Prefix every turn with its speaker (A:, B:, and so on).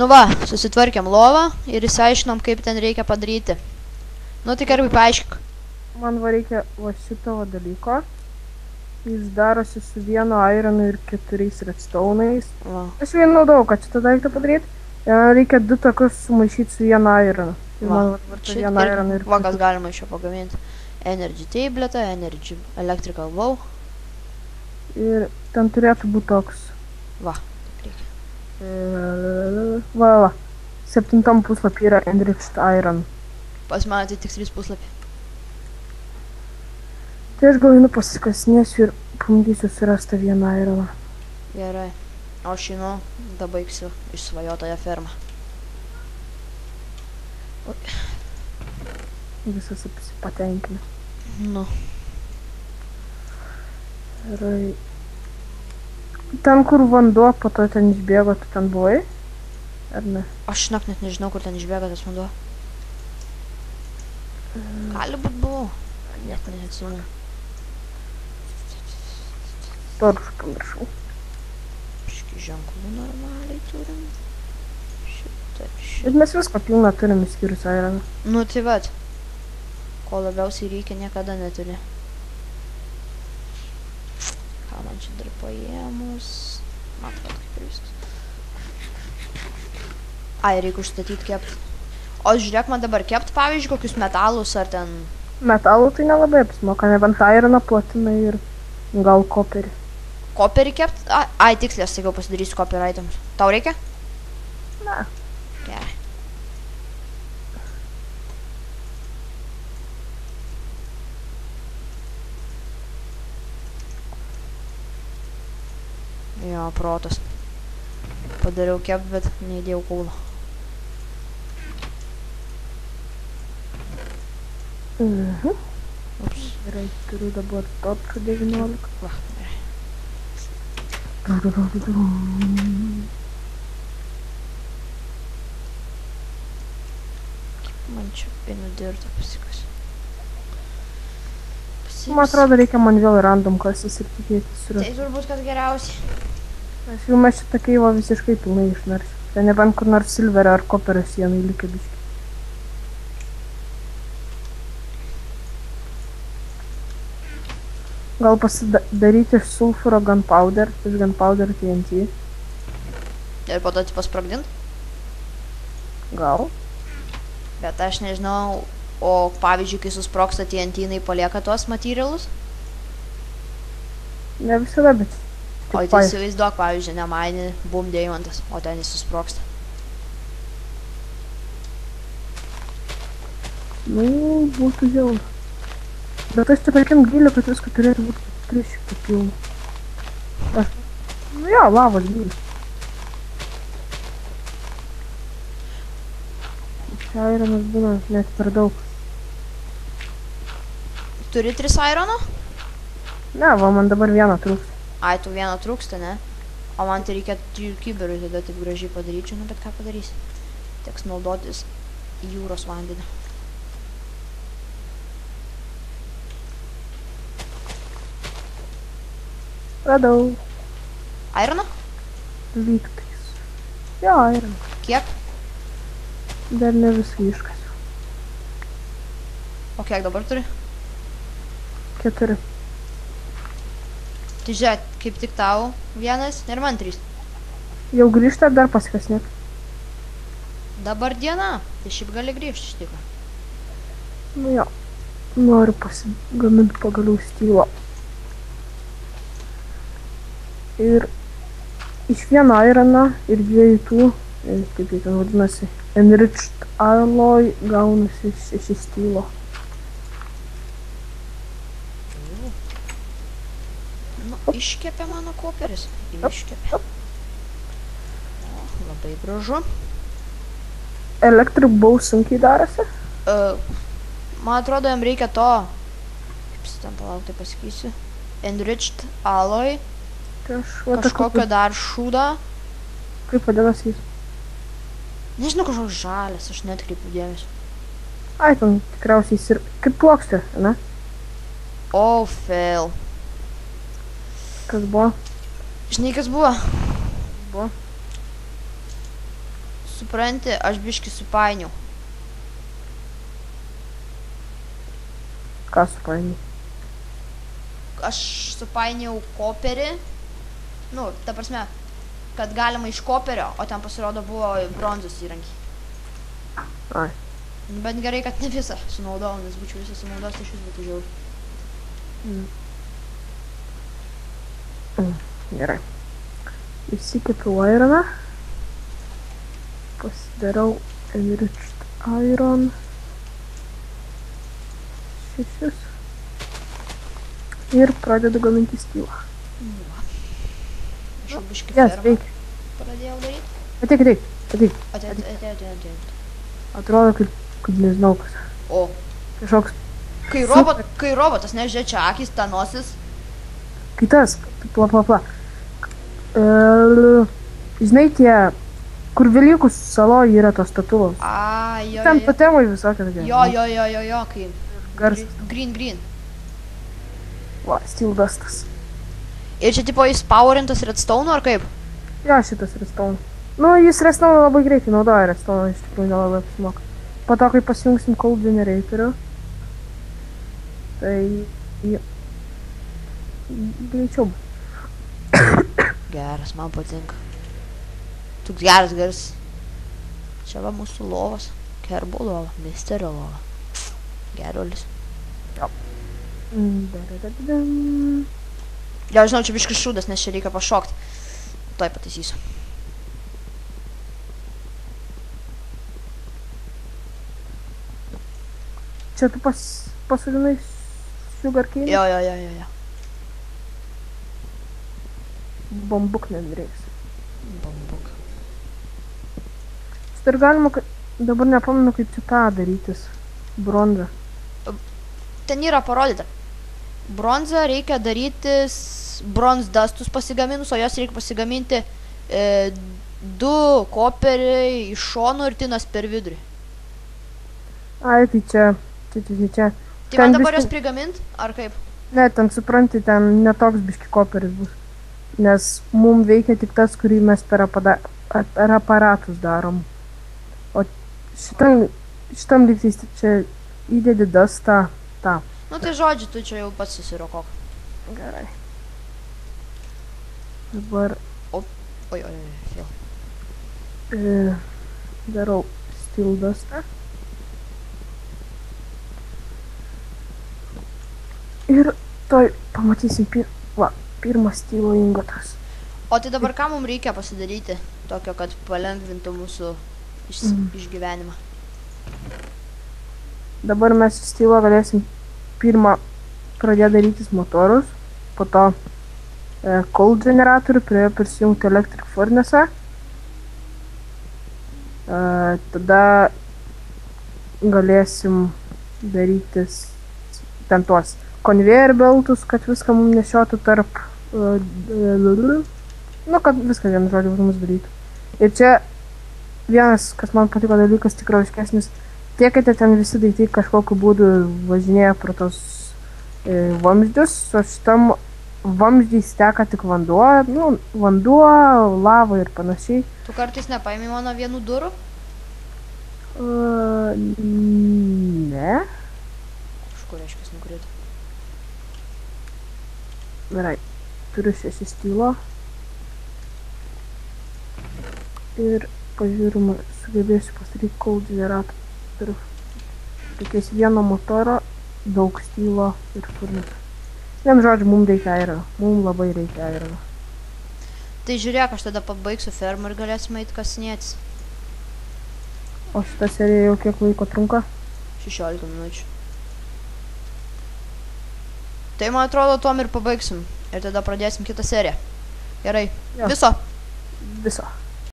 A: Nu va, susitvarkėm lovą ir įsiaiškinom, kaip ten reikia padaryti. Nu tai gerai, paaiškink.
B: Man va reikia va šito va dalyko. Jis darosi su vienu ironu ir 4 redstone'ais.
A: Va.
B: Aš vien naudojau, kad šitą daiktą padaryti. Reikia 2 takus sumaišyti su vienu ironu. Ir
A: Va.
B: man va
A: Čia
B: vieną ironą ir...
A: va, kas galima iš jo pagaminti. Energy tabletą, energy electrical bow.
B: Ir ten turėtų būti toks.
A: Va, taip reikia.
B: Va. 7 puslapį yra enriched iron.
A: Pas mane tai tik 3 puslapį.
B: Tai aš gal einu pasikasinėsiu ir pabandysiu surasti vieną ironą.
A: Gerai. O aš einu, dabaigsiu išsvajotąją fermą.
B: Visas patenkina.
A: Nu.
B: Gerai. Ten, kur vanduo, po to ten išbėgo, tu ten buvai? Ar ne?
A: Aš net nežinau, kur ten išbėga tas vanduo. Gali būt buvau. Net neatsimenu.
B: Torus pamiršau.
A: Biškį ženklų normaliai turim. Šitą.
B: Bet mes visko pilną turim išskyrus ironą.
A: Nu tai vat. Ko labiausiai reikia, niekada neturi. Ką man čia dar paėmus? Man atrodo, kaip ir viskas. Ai, reikia užstatyti kept. O žiūrėk, man dabar kept, pavyzdžiui, kokius metalus ar ten...
B: Metalų tai nelabai apsimoka, nebent ironą, platiną ir gal koperį.
A: Koperį kept? Ai, tiksliai, aš sakiau, pasidarysiu koperį items. Tau reikia?
B: Ne.
A: Gerai. Jo, protas. Padariau kept, bet neįdėjau kaulo. Ups.
B: Gerai, turiu dabar topšų 19.
A: Va, gerai. Man čia einu dirtą pasikasiu.
B: Man atrodo, reikia man vėl random klasės ir tikėtis surasti.
A: Tai turbūt, kad geriausiai.
B: Aš jau mes šitą keivą visiškai pilnai išnarsiu. Tai nebent kur nors silverio ar koperio sienai likę biški. Gal pasidaryti iš sulfuro gunpowder, iš gunpowder TNT.
A: Ir po to tipo sprogdint?
B: Gal.
A: Bet aš nežinau, o pavyzdžiui, kai susprogsta TNT, jinai palieka tuos materialus?
B: Ne visada, bet...
A: O tai įsivaizduok, pavyzdžiui, nemaini, bum deimantas, o ten jis susprogsta.
B: Nu, būtų jauna. Bet aš čia tokiam giliu, kad viską turėtų būti 300 pilna. Nu jo, lavos giliu. Čia ironas būna net per daug.
A: Turi 3 irono?
B: Ne, va, man dabar vieną trūks.
A: Ai, tu vieną trūksta, ne? O man tai reikia 3 kibirų, tada taip gražiai padaryčiau, nu bet ką padarysi? Teks naudotis jūros vandenį.
B: Radau.
A: Irono?
B: Lygtais. Jo, iron.
A: Kiek?
B: Dar ne visą iškasiu.
A: O kiek dabar turi?
B: 4.
A: Tai žiūrėk, kaip tik tau vienas ir man 3.
B: Jau grįžta ar dar pasikasnėt?
A: Dabar diena, tai šiaip gali grįžti iš tikro.
B: Nu jo. Noriu pasigaminti pagaliau stylo. Ir iš vieno irono ir 2 tų, kaip jie ten vadinasi, enriched alloy gaunasi 6 stylo.
A: Nu, iškepė mano koperis. Iškepė. O, labai gražu.
B: Electric bow sunkiai darosi?
A: Man atrodo, jam reikia to. Kaip ten palaukti pasakysiu. Enriched alloy. Kažkokio dar šūdo.
B: Kaip vadinasi jis?
A: Nežinau, kažkoks žalias, aš netkreipiu dėmesio.
B: Ai, ten tikriausiai jis ir kaip plokštė, ne?
A: Oh, fail.
B: Kas buvo?
A: Žinai, kas buvo?
B: Buvo.
A: supranti, aš biškį supainiau.
B: Ką supaini?
A: Aš supainiau koperį. Nu, ta prasme, kad galima iš koperio, o ten pasirodo buvo bronzos įrankiai.
B: Ai.
A: Bet gerai, kad ne visą sunaudojau, nes būčiau visą sunaudojęs, tai šis būtų žiauriai.
B: Gerai. Įsikepiu ironą. Pasidarau enriched iron. 6. Ir pradedu gaminti stylą.
A: Aš jau biškį
B: Jas,
A: fermą
B: veikia.
A: pradėjau daryti.
B: Ateik.
A: Atėjo.
B: Atrodo, kaip nežinau kas.
A: O,
B: Kažkoks
A: kai robotas, nežiūrė čia akis, ta nosis.
B: kitas. Pla. Žinai tie, kur Velykų saloj yra tos statulos.
A: A, jo,
B: Ten totemai visokie tokie.
A: jo, kai.
B: Garsas.
A: Green.
B: Va, Steel Dustas.
A: Ir čia tipo jis powerintas redstone ar kaip?
B: Jo, šitas redstone. Nu, jis redstone labai greitai naudoja redstone, iš tikrųjų nelabai apsimoka. Po to, kai pasijungsim cold generatorių, tai greičiau.
A: Geras, man patinka. Toks geras. Čia va mūsų lovas. Kerbo lova, misterio lova. Gerolis. Jo, žinau, čia biškis šūdas, nes čia reikia pašokti. Tuoj pataisysiu.
B: Čia tu pasodinai sugarcane?
A: Jo.
B: Bambuk nenorės.
A: Bambuk.
B: Šitą ir galima, dabar nepamenu, kaip čia tą darytis. Bronzą.
A: Ten yra parodyta. Bronzą reikia darytis bronze dustus pasigaminus, o jos reikia pasigaminti 2 koperiai iš šonų ir tinas per vidurį.
B: Ai, tai čia.
A: Tai man dabar jos prigamint, ar kaip?
B: Ne, ten supranti, ten netoks biški koperis bus. Nes mum veikia tik tas, kurį mes per aparatus darom. O šitam lygtais čia įdedi dustą tą.
A: Nu tai žodžiu, tu čia jau pats susirokok.
B: Gerai. Dabar
A: Oi, jau.
B: Darau steel dustą. Ir toj pamatysim pirmas stylo ingotas.
A: O tai dabar ką mums reikia pasidaryti tokio, kad palengvintų mūsų išgyvenimą?
B: Dabar mes į stylą galėsim pirmą pradėti darytis motorus, po to cold generatorių, prie jo prisijungti electric furnace. Tada galėsim darytis ten tuos conveyor beltus, kad viską mums nešiotų tarp, kad viską vienu žodžiu mums darytų. Ir čia vienas, kas man patiko dalykas, tikrai aiškesnis, tiekite ten visi daiktai kažkokiu būdu važinėja pro tos vamzdžius, o šitam vamzdžiai steka tik vanduo, vanduo, lava ir panašiai.
A: Tu kartais nepaimi mano vienų durų?
B: Ne.
A: Kažkur reiškis nukrito.
B: Gerai, turiu 6 stylo. Ir pažiūrim, sugebėsiu pasidaryti cold generatorių. Reikės vieno motoro, daug stylo ir furnace. Vien žodžiu, mums reikia irono. Mums labai reikia irono.
A: Tai žiūrėk, aš tada pabaigsiu fermą ir galėsime eit kasinėtis.
B: O šita serija jau kiek laiko trunka?
A: 16 minučių. Tai man atrodo, tuom ir pabaigsim. Ir tada pradėsim kitą seriją. Gerai.
B: Jo.
A: Viso.
B: Viso.